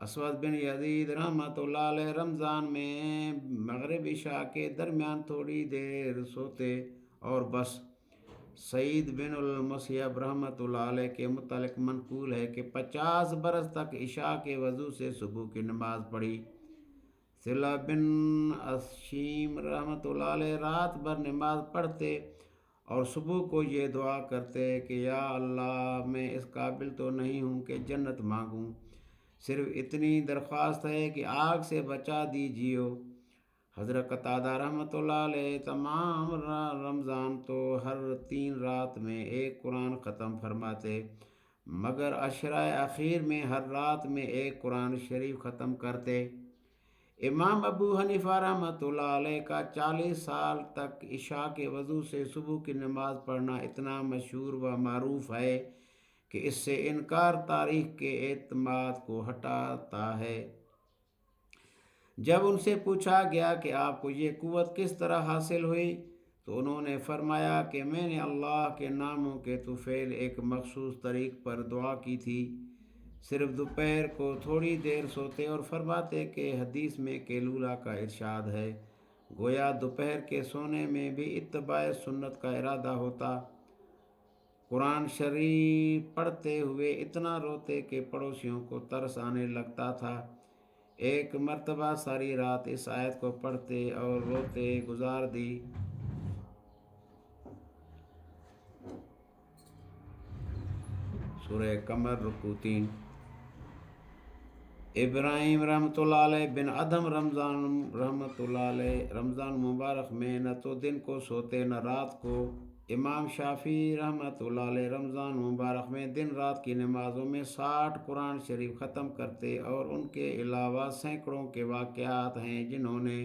اسود بن یزید رحمتہ علیہ رمضان میں مغرب عشاء کے درمیان تھوڑی دیر سوتے اور بس۔ سعید بن المسیب رحمۃ اللہ علیہ کے متعلق منقول ہے کہ 50 برس تک عشاء کے وضو سے صبح کی نماز پڑھی۔ صلہ بن اشیم رحمۃ اللہ علیہ رات بھر نماز پڑھتے اور صبح کو یہ دعا کرتے کہ یا اللہ میں اس قابل تو نہیں ہوں کہ جنت مانگوں، صرف اتنی درخواست ہے کہ آگ سے بچا دیجیو۔ حضرت قتادہ رحمۃ اللہ علیہ تمام رمضان تو ہر 3 رات میں ایک قرآن ختم فرماتے، مگر عشرۂ اخیر میں ہر رات میں ایک قرآن شریف ختم کرتے۔ امام ابو حنیفہ رحمۃ اللہ علیہ کا 40 سال تک عشاء کے وضو سے صبح کی نماز پڑھنا اتنا مشہور و معروف ہے کہ اس سے انکار تاریخ کے اعتماد کو ہٹاتا ہے۔ جب ان سے پوچھا گیا کہ آپ کو یہ قوت کس طرح حاصل ہوئی تو انہوں نے فرمایا کہ میں نے اللہ کے ناموں کے طفیل ایک مخصوص طریق پر دعا کی تھی۔ صرف دوپہر کو تھوڑی دیر سوتے اور فرماتے کہ حدیث میں قیلولہ کا ارشاد ہے، گویا دوپہر کے سونے میں بھی اتباع سنت کا ارادہ ہوتا۔ قرآن شریف پڑھتے ہوئے اتنا روتے کہ پڑوسیوں کو ترس آنے لگتا تھا۔ ایک مرتبہ ساری رات اس آیت کو پڑھتے اور روتے گزار دی۔ سورہ قمر رکوع 3۔ ابراہیم رحمۃ اللہ علیہ بن ادھم رحمۃ اللہ علیہ رمضان مبارک میں نہ تو دن کو سوتے نہ رات کو۔ امام شافعی رحمۃ اللہ علیہ رمضان مبارک میں دن رات کی نمازوں میں 60 قرآن شریف ختم کرتے اور ان کے علاوہ سینکڑوں کے واقعات ہیں جنہوں نے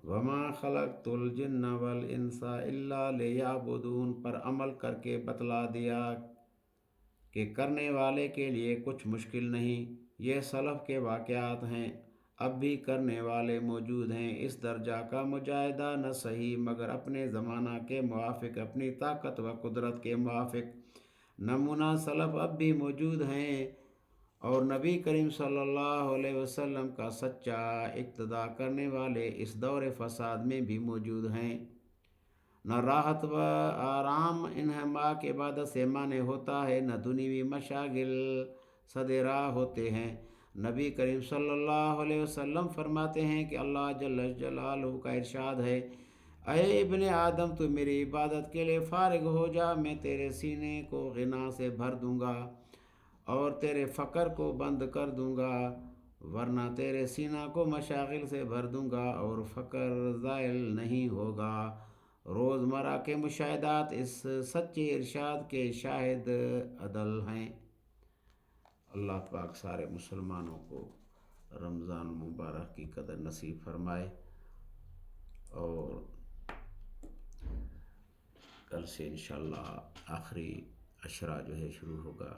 وَمَا خَلَقْتُ الْجِنَّ وَالْإِنسَ إِلَّا لِيَعْبُدُونَ پر عمل کر کے بتلا دیا کہ کرنے والے کے لیے کچھ مشکل نہیں۔ یہ سلف کے واقعات ہیں، اب بھی کرنے والے موجود ہیں۔ اس درجہ کا مجاہدہ نہ صحیح مگر اپنے زمانہ کے موافق، اپنی طاقت و قدرت کے موافق نمونہ سلف اب بھی موجود ہیں، اور نبی کریم صلی اللہ علیہ وسلم کا سچا اقتداء کرنے والے اس دور فساد میں بھی موجود ہیں۔ نہ راحت و آرام انہماک عبادت سے مانع ہوتا ہے، نہ دنیوی مشاغل صد راہ ہوتے ہیں۔ نبی کریم صلی اللہ علیہ وسلم فرماتے ہیں کہ اللہ جل جلالہ کا ارشاد ہے، اے ابن آدم تو میری عبادت کے لیے فارغ ہو جا، میں تیرے سینے کو غنا سے بھر دوں گا اور تیرے فقر کو بند کر دوں گا، ورنہ تیرے سینہ کو مشاغل سے بھر دوں گا اور فقر زائل نہیں ہوگا۔ روزمرہ کے مشاہدات اس سچے ارشاد کے شاہد عدل ہیں۔ اللہ پاک سارے مسلمانوں کو رمضان مبارک کی قدر نصیب فرمائے، اور کل سے انشاءاللہ آخری عشرہ جو ہے شروع ہوگا۔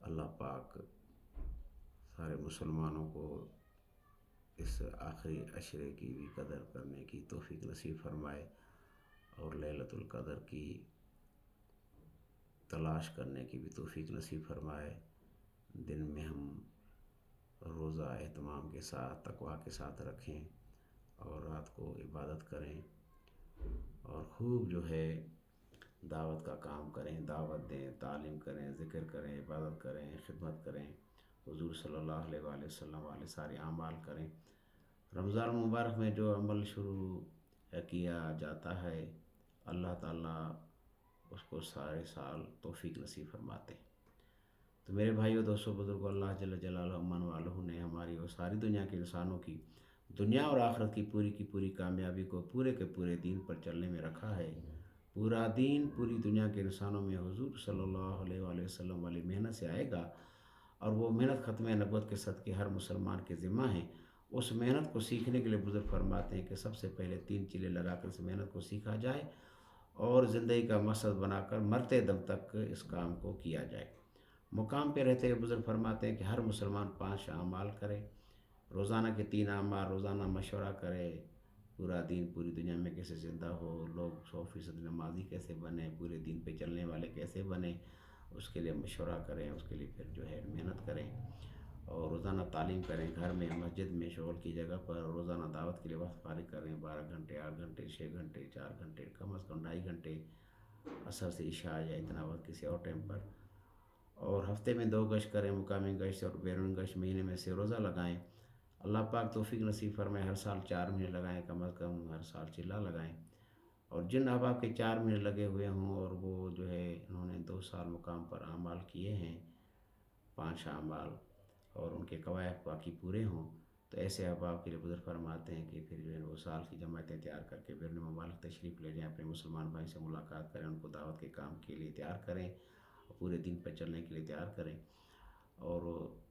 اللہ پاک سارے مسلمانوں کو اس آخری عشرے کی بھی قدر کرنے کی توفیق نصیب فرمائے، اور لیلۃ القدر کی تلاش کرنے کی بھی توفیق نصیب فرمائے۔ دن میں ہم روزہ اہتمام کے ساتھ تقویٰ کے ساتھ رکھیں اور رات کو عبادت کریں، اور خوب جو ہے دعوت کا کام کریں، دعوت دیں، تعلیم کریں، ذکر کریں، عبادت کریں، خدمت کریں، حضور صلی اللہ علیہ وآلہ وسلم والے سارے اعمال کریں۔ رمضان مبارک میں جو عمل شروع کیا جاتا ہے اللہ تعالیٰ اس کو سارے سال توفیق نصیب فرماتے ہیں۔ تو میرے بھائیو، دوستو، بزرگو، اللہ جل جلالہ من والہ نے ہماری اور ساری دنیا کے انسانوں کی دنیا اور آخرت کی پوری کامیابی کو پورے کے پورے دین پر چلنے میں رکھا ہے۔ پورا دین پوری دنیا کے انسانوں میں حضور صلی اللہ علیہ وآلہ وسلم والی محنت سے آئے گا، اور وہ محنت ختم نبوت کے صدقے ہر مسلمان کے ذمہ ہیں۔ اس محنت کو سیکھنے کے لیے بزرگ فرماتے ہیں کہ سب سے پہلے 3 چیلے لگا کر اس محنت کو سیکھا جائے اور زندگی کا مقصد بنا کر مرتے دم تک اس کام کو کیا جائے۔ مقام پہ رہتے ہوئے بزرگ فرماتے ہیں کہ ہر مسلمان 5 اعمال کرے، روزانہ کے 3 اعمال، روزانہ مشورہ کرے، پورا دین پوری دنیا میں کیسے زندہ ہو، لوگ 100% نمازی کیسے بنے، پورے دین پہ چلنے والے کیسے بنے، اس کے لیے مشورہ کریں، اس کے لیے پھر جو ہے محنت کریں اور روزانہ تعلیم کریں، گھر میں مسجد میں شغل کی جگہ پر روزانہ دعوت کے لیے وقت فارغ کریں، 12 گھنٹے 8 گھنٹے 6 گھنٹے 4 گھنٹے کم از کم 2.5 گھنٹے عصر سے عشاء یا اتنا وقت کسی اور ٹائم پر، اور ہفتے میں 2 گشت کریں، مقامی گشت اور بیرون گشت، مہینے میں سے روزہ لگائیں۔ اللہ پاک توفیق نصیب فرمائے، ہر سال 4 مہینے لگائیں، کم از کم ہر سال چلا لگائیں، اور جن احباب کے 4 مہینے لگے ہوئے ہوں اور وہ جو ہے انہوں نے 2 سال مقام پر اعمال کیے ہیں، 5 اعمال، اور ان کے قواعد باقی پورے ہوں، تو ایسے احباب کے لیے بزرگ فرماتے ہیں کہ پھر جو ہے وہ سال کی جماعتیں تیار کر کے بیرون ممالک تشریف لے جائیں، اپنے مسلمان بھائی سے ملاقات کریں، ان کو دعوت کے کام کے لیے تیار کریں، پورے دن پر چلنے کے لیے تیار کریں، اور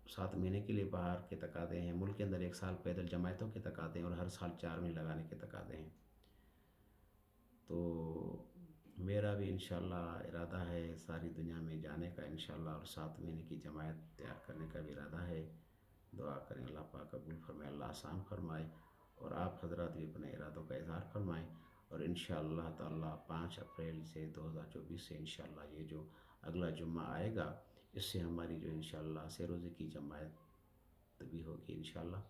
7 مہینے کے لیے باہر کے تقاضے ہیں، ملک کے اندر 1 سال پیدل جماعتوں کے تقاضے ہیں، اور ہر سال 4 مہینے لگانے کے تقاضے ہیں۔ تو میرا بھی انشاءاللہ ارادہ ہے ساری دنیا میں جانے کا انشاءاللہ، اور 7 مہینے کی جماعت تیار کرنے کا بھی ارادہ ہے۔ دعا کریں اللہ پاک قبول فرمائے، اللہ آسان فرمائے، اور آپ حضرات بھی اپنے ارادوں کا اظہار فرمائیں، اور انشاءاللہ تعالی 5 اپریل سے 2024 سے انشاءاللہ یہ جو اگلا جمعہ آئے گا، اس سے ہماری جو انشاءاللہ سہ روزے کی جماعت بھی ہوگی انشاءاللہ،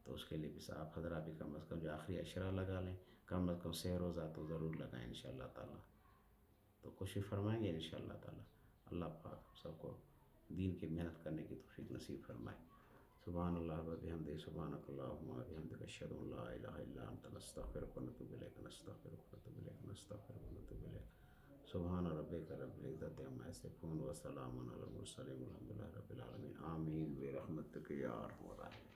تو اس کے لیے بھی آپ حضرات بھی کم از کم جو آخری عشرہ لگا لیں، کم از کم 6 روزہ تو ضرور لگائیں انشاءاللہ تعالی، تو کوشش فرمائیں گے انشاءاللہ تعالی۔ اللہ پاک سب کو دین کی محنت کرنے کی توفیق نصیب فرمائے۔ سبحان اللہ و بحمدہ، سبحانک اللہم و بحمدک، اشہد ان لا الہ الا انت، نستغفرک و نتوب الیک، نستغفرک و نتوب الیک، نستغفرک و نتوب الیک۔ سبحان ربک رب العزۃ عما یصفون و سلام علی المرسلین والحمد للہ رب العالمین، آمین برحمتک یا ارحم الراحمین۔